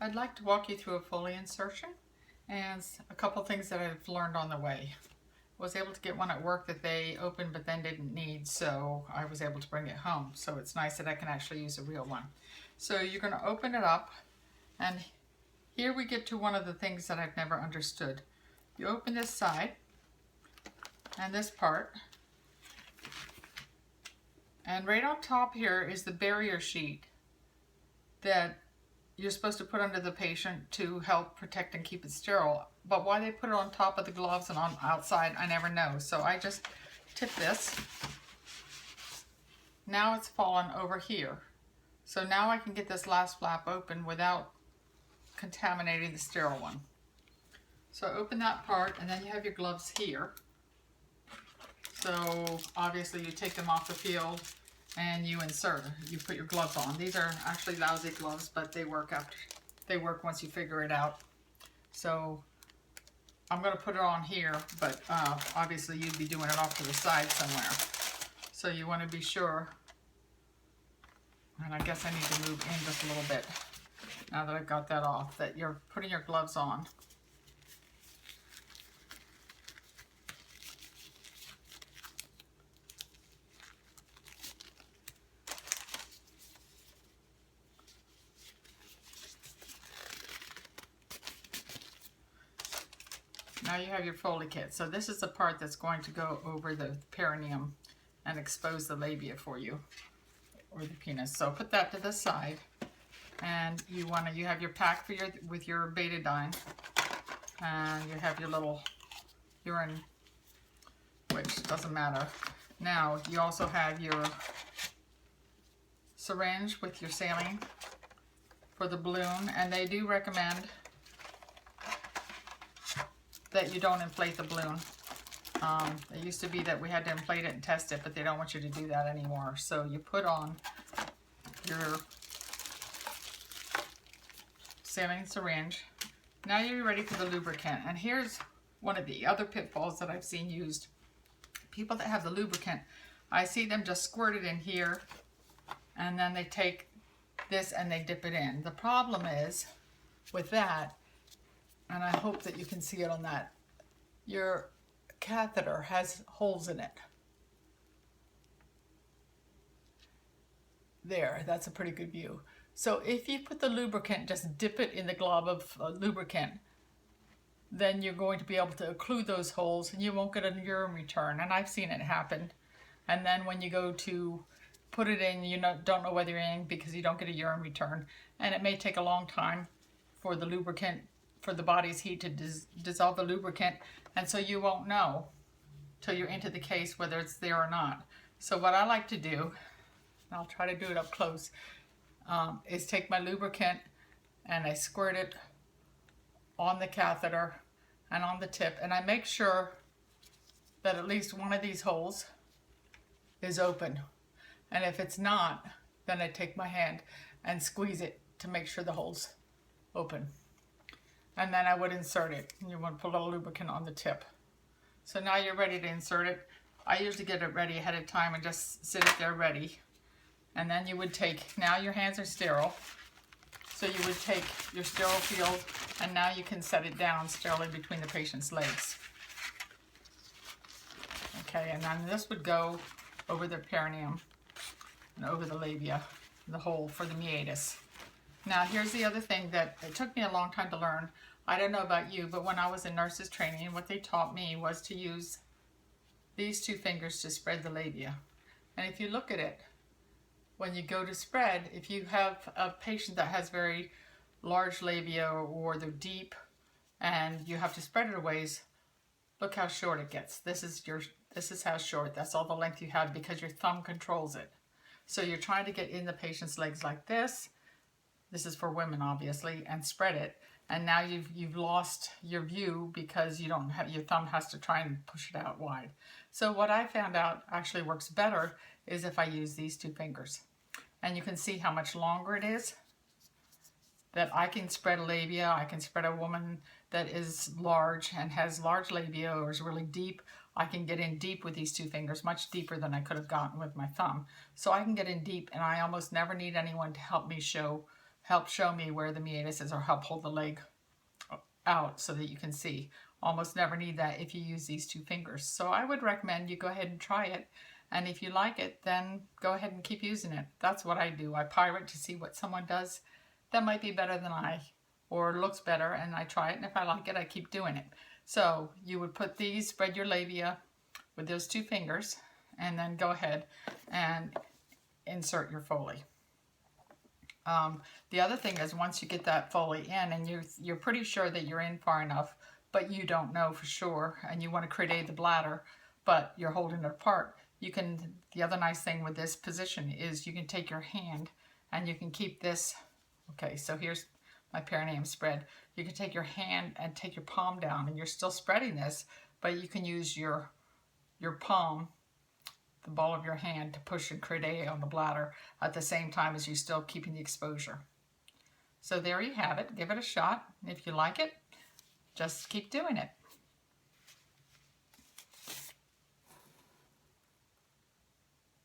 I'd like to walk you through a Foley insertion and a couple things that I've learned on the way. I was able to get one at work that they opened but then didn't need, so I was able to bring it home. So it's nice that I can actually use a real one. So you're going to open it up, and here we get to one of the things that I've never understood. You open this side and this part, and right on top here is the barrier sheet that you're supposed to put under the patient to help protect and keep it sterile. But why they put it on top of the gloves and on outside, I never know. So I just tip this. Now it's fallen over here. So now I can get this last flap open without contaminating the sterile one. So open that part, and then you have your gloves here. So obviously you take them off the field and you insert, you put your gloves on. These are actually lousy gloves, but they work once you figure it out. So I'm going to put it on here, but obviously you'd be doing it off to the side somewhere. So you want to be sure, and I guess I need to move in just a little bit now that I've got that off, that you're putting your gloves on. Now you have your Foley kit. So this is the part that's going to go over the perineum and expose the labia for you, or the penis. So put that to the side, and you have your pack for with your betadine, and you have your little urine, which doesn't matter. Now you also have your syringe with your saline for the balloon, and they do recommend that you don't inflate the balloon. It used to be that we had to inflate it and test it, but they don't want you to do that anymore. So you put on your saline syringe. Now you're ready for the lubricant. And here's one of the other pitfalls that I've seen used. People that have the lubricant, I see them just squirt it in here, and then they take this and they dip it in. The problem is with that, and I hope that you can see it on that, your catheter has holes in it. There, that's a pretty good view. So if you put the lubricant, just dip it in the glob of lubricant, then you're going to be able to occlude those holes and you won't get a urine return. And I've seen it happen. And then when you go to put it in, you don't know whether you're in because you don't get a urine return. And it may take a long time for the lubricant, for the body's heat to dissolve the lubricant, and so you won't know till you're into the case whether it's there or not. So what I like to do, and I'll try to do it up close, is take my lubricant and I squirt it on the catheter and on the tip, and I make sure that at least one of these holes is open. And if it's not, then I take my hand and squeeze it to make sure the hole's open. And then I would insert it. You want to put a little lubricant on the tip. So now you're ready to insert it. I usually get it ready ahead of time and just sit it there ready. And then you would take, now your hands are sterile, so you would take your sterile field, and now you can set it down sterilely between the patient's legs. Okay, and then this would go over the perineum and over the labia, the hole for the meatus. Now here's the other thing that it took me a long time to learn. I don't know about you, but when I was in nurses training, what they taught me was to use these two fingers to spread the labia. And if you look at it, when you go to spread, if you have a patient that has very large labia or they're deep and you have to spread it a ways, look how short it gets. This is how short. That's all the length you have because your thumb controls it. So you're trying to get in the patient's legs like this. This is for women, obviously, and spread it. And now you've lost your view because you don't have, your thumb has to try and push it out wide. So what I found out actually works better is if I use these two fingers. And you can see how much longer it is. That I can spread a labia, I can spread a woman that is large and has large labia or is really deep. I can get in deep with these two fingers, much deeper than I could have gotten with my thumb. So I can get in deep, and I almost never need anyone to help me show help show me where the meatus is, or help hold the leg out so that you can see. Almost never need that if you use these 2 fingers. So I would recommend you go ahead and try it. And if you like it, then go ahead and keep using it. That's what I do. I pirate to see what someone does that might be better than I, or looks better, and I try it, and if I like it, I keep doing it. So you would put these, spread your labia with those 2 fingers, and then go ahead and insert your Foley. The other thing is, once you get that Foley in, and you're pretty sure that you're in far enough, but you don't know for sure, and you want to create the bladder, but you're holding it apart, you can, the other nice thing with this position is you can take your hand and you can keep this, okay, so here's my perineum spread. You can take your hand and take your palm down, and you're still spreading this, but you can use your palm, the ball of your hand, to push and create on the bladder at the same time as you're still keeping the exposure. So there you have it. Give it a shot. If you like it, just keep doing it.